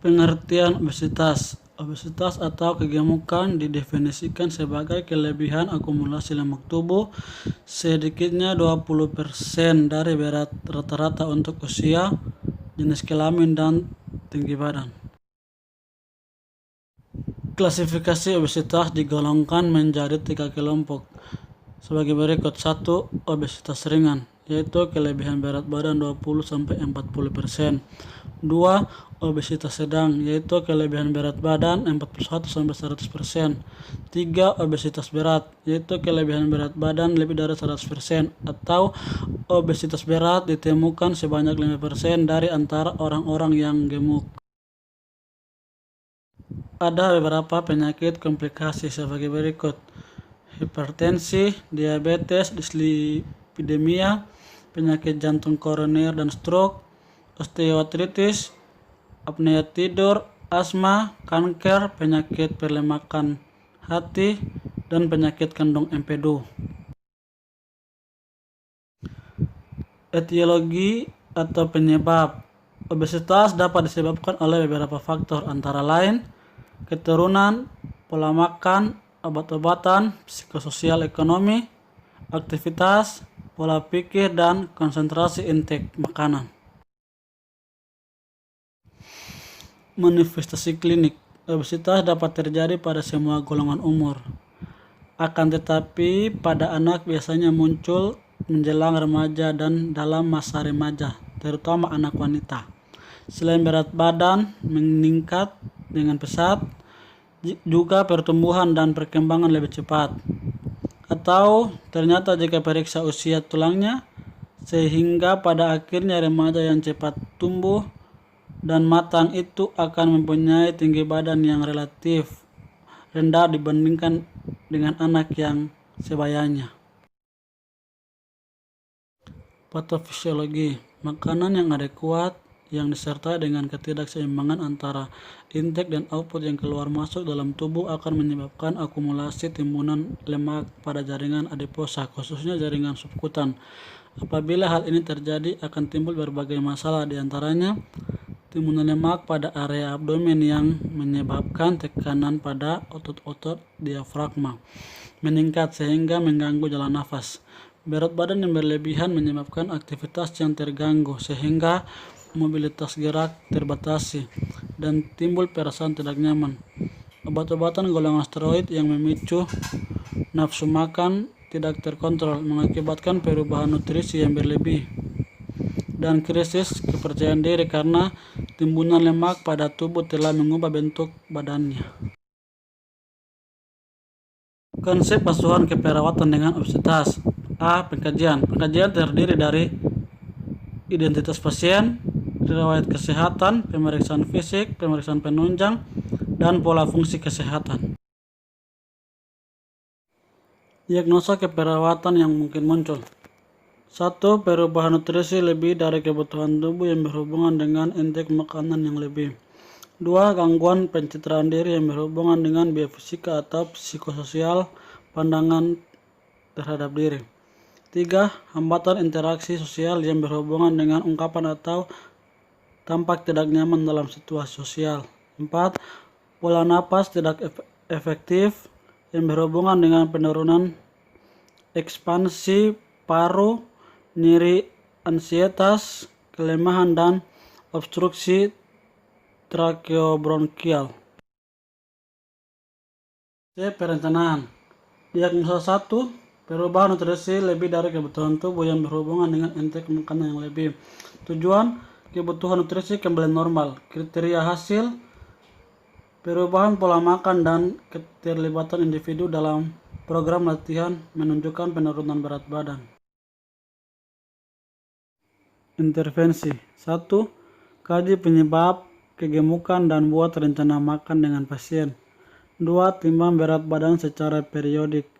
Pengertian obesitas. Obesitas atau kegemukan didefinisikan sebagai kelebihan akumulasi lemak tubuh sedikitnya 20% dari berat rata-rata untuk usia, jenis kelamin, dan tinggi badan. Klasifikasi obesitas digolongkan menjadi 3 kelompok sebagai berikut. 1. Obesitas ringan, yaitu kelebihan berat badan 20-40%. 2. Obesitas sedang, yaitu kelebihan berat badan 41-100%. 3. Obesitas berat, yaitu kelebihan berat badan lebih dari 100%, atau obesitas berat ditemukan sebanyak 5% dari antara orang-orang yang gemuk. Ada beberapa penyakit komplikasi sebagai berikut: hipertensi, diabetes, dislipidemia, penyakit jantung koroner dan stroke, osteoartritis, apnea tidur, asma, kanker, penyakit perlemakan hati, dan penyakit kandung empedu. Etiologi atau penyebab. Obesitas dapat disebabkan oleh beberapa faktor, antara lain keturunan, pola makan, obat-obatan, psikososial ekonomi, aktivitas, pola pikir, dan konsentrasi intake makanan. Manifestasi klinik. Obesitas dapat terjadi pada semua golongan umur. Akan tetapi pada anak biasanya muncul menjelang remaja dan dalam masa remaja, terutama anak wanita. Selain berat badan meningkat dengan pesat, juga pertumbuhan dan perkembangan lebih cepat. Atau ternyata jika periksa usia tulangnya, sehingga pada akhirnya remaja yang cepat tumbuh dan matang itu akan mempunyai tinggi badan yang relatif rendah dibandingkan dengan anak yang sebayanya. Patofisiologi. Makanan yang adekuat yang disertai dengan ketidakseimbangan antara intake dan output yang keluar masuk dalam tubuh akan menyebabkan akumulasi timbunan lemak pada jaringan adiposa, khususnya jaringan subkutan. Apabila hal ini terjadi, akan timbul berbagai masalah, diantaranya timbunan lemak pada area abdomen yang menyebabkan tekanan pada otot-otot diafragma meningkat sehingga mengganggu jalan nafas. Berat badan yang berlebihan menyebabkan aktivitas yang terganggu sehingga mobilitas gerak terbatasi dan timbul perasaan tidak nyaman. Obat-obatan golongan steroid yang memicu nafsu makan tidak terkontrol mengakibatkan perubahan nutrisi yang berlebih dan krisis kepercayaan diri karena timbunan lemak pada tubuh telah mengubah bentuk badannya. Konsep asuhan keperawatan dengan obesitas. A. Pengkajian. Pengkajian terdiri dari identitas pasien, riwayat kesehatan, pemeriksaan fisik, pemeriksaan penunjang, dan pola fungsi kesehatan. Diagnosa keperawatan yang mungkin muncul. 1. Perubahan nutrisi lebih dari kebutuhan tubuh yang berhubungan dengan intake makanan yang lebih. 2. Gangguan pencitraan diri yang berhubungan dengan biofisika atau psikososial pandangan terhadap diri. 3. Hambatan interaksi sosial yang berhubungan dengan ungkapan atau tampak tidak nyaman dalam situasi sosial. 4. Pola napas tidak efektif yang berhubungan dengan penurunan ekspansi paru, nyeri ansietas, kelemahan, dan obstruksi trakeobronkial. C. Perencanaan. Diagnosa 1. Perubahan nutrisi lebih dari kebutuhan tubuh yang berhubungan dengan intake makanan yang lebih. Tujuan, kebutuhan nutrisi kembali normal. Kriteria hasil, perubahan pola makan dan keterlibatan individu dalam program latihan menunjukkan penurunan berat badan. Intervensi. 1. Kaji penyebab kegemukan dan buat rencana makan dengan pasien. 2. Timbang berat badan secara periodik.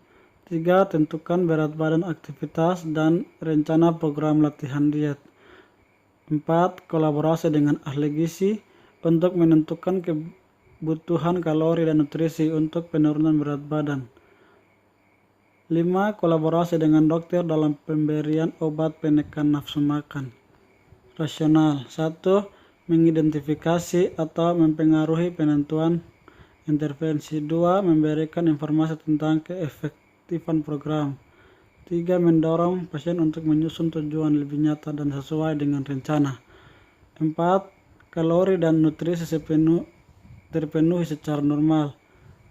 3. Tentukan berat badan, aktivitas, dan rencana program latihan diet. 4. Kolaborasi dengan ahli gizi untuk menentukan kebutuhan kalori dan nutrisi untuk penurunan berat badan. 5. Kolaborasi dengan dokter dalam pemberian obat penekan nafsu makan. Rasional. 1. mengidentifikasi atau mempengaruhi penentuan intervensi. 2. Memberikan informasi tentang keefektifan program. 3. Mendorong pasien untuk menyusun tujuan lebih nyata dan sesuai dengan rencana. 4. Kalori dan nutrisi terpenuhi secara normal.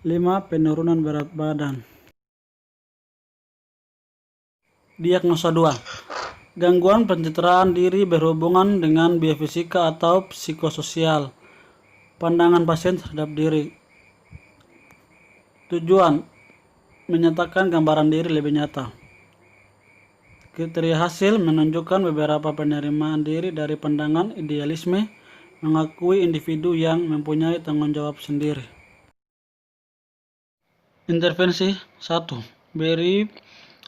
5. Penurunan berat badan. Diagnosa 2. Gangguan pencitraan diri berhubungan dengan biofisika atau psikososial. Pandangan pasien terhadap diri. Tujuan: menyatakan gambaran diri lebih nyata. Kriteria hasil menunjukkan beberapa penerimaan diri dari pandangan idealisme, mengakui individu yang mempunyai tanggung jawab sendiri. Intervensi 1. Beri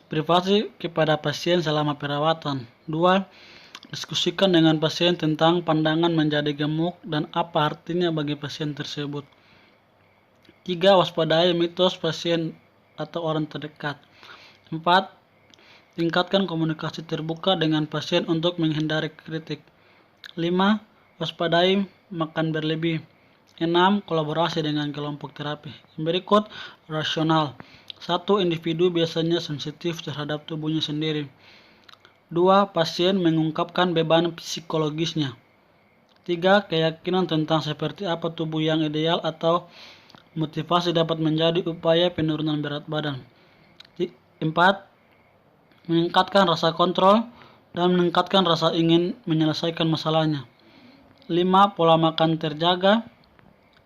privasi kepada pasien selama perawatan. 2. Diskusikan dengan pasien tentang pandangan menjadi gemuk dan apa artinya bagi pasien tersebut. 3. Waspadai mitos pasien atau orang terdekat. 4. Tingkatkan komunikasi terbuka dengan pasien untuk menghindari kritik. 5. Waspadai makan berlebih. 6. Kolaborasi dengan kelompok terapi. Berikut rasional. 1. Individu biasanya sensitif terhadap tubuhnya sendiri. 2. Pasien mengungkapkan beban psikologisnya. 3. Keyakinan tentang seperti apa tubuh yang ideal atau motivasi dapat menjadi upaya penurunan berat badan. 4. Meningkatkan rasa kontrol dan meningkatkan rasa ingin menyelesaikan masalahnya. 5. Pola makan terjaga.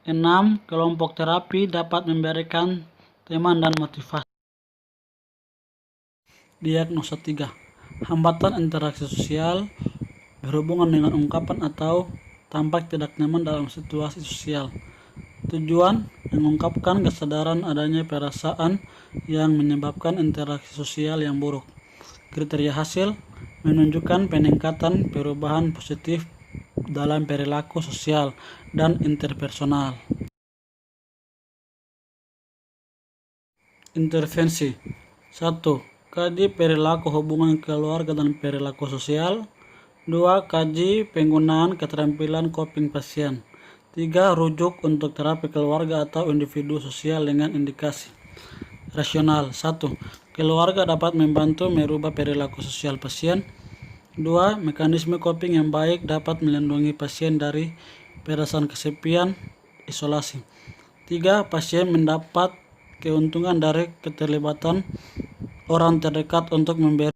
6. Kelompok terapi dapat memberikan teman dan motivasi. Diagnosa 3. Hambatan interaksi sosial berhubungan dengan ungkapan atau tampak tidak nyaman dalam situasi sosial. Tujuan: mengungkapkan kesadaran adanya perasaan yang menyebabkan interaksi sosial yang buruk. Kriteria hasil menunjukkan peningkatan perubahan positif dalam perilaku sosial dan interpersonal. Intervensi 1. Kaji perilaku hubungan keluarga dan perilaku sosial. 2. Kaji penggunaan keterampilan coping pasien. 3. Rujuk untuk terapi keluarga atau individu sosial dengan indikasi. Rasional 1. Keluarga dapat membantu merubah perilaku sosial pasien. 2. Mekanisme coping yang baik dapat melindungi pasien dari perasaan kesepian, isolasi. 3. Pasien mendapat keuntungan dari keterlibatan orang terdekat untuk memberi.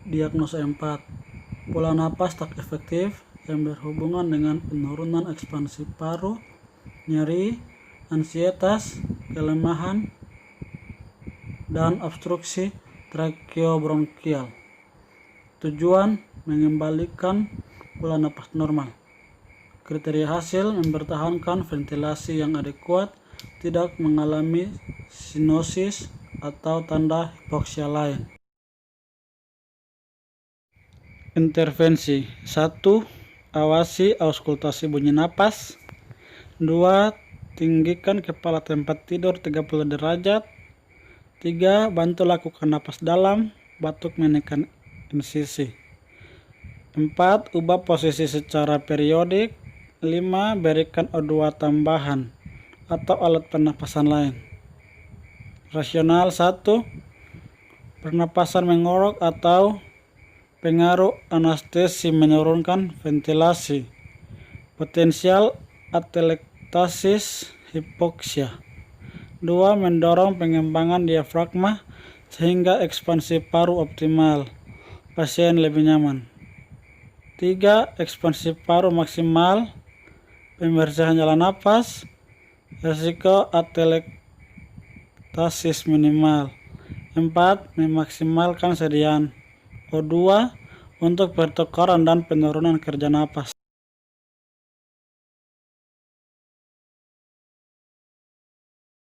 Diagnosa 4. Pola napas tak efektif yang berhubungan dengan penurunan ekspansi paru, nyeri, ansietas, kelemahan, dan obstruksi tracheobronchial. Tujuan: mengembalikan pola napas normal. Kriteria hasil: mempertahankan ventilasi yang adekuat, tidak mengalami sinusis atau tanda hipoksia lain. Intervensi 1. Awasi auskultasi bunyi napas. 2. Tinggikan kepala tempat tidur 30 derajat. 3. Bantu lakukan napas dalam, batuk menekan insisi. 4. Ubah posisi secara periodik. 5. Berikan O2 tambahan atau alat pernapasan lain. Rasional 1. Pernapasan mengorok atau pengaruh anestesi menurunkan ventilasi. Potensial atelektasis hipoksia. 2. Mendorong pengembangan diafragma sehingga ekspansi paru optimal. Pasien lebih nyaman. 3. Ekspansi paru maksimal. Pembersihan jalan napas. Risiko atelektasis minimal. 4. Memaksimalkan sediaan O2 untuk pertukaran dan penurunan kerja napas.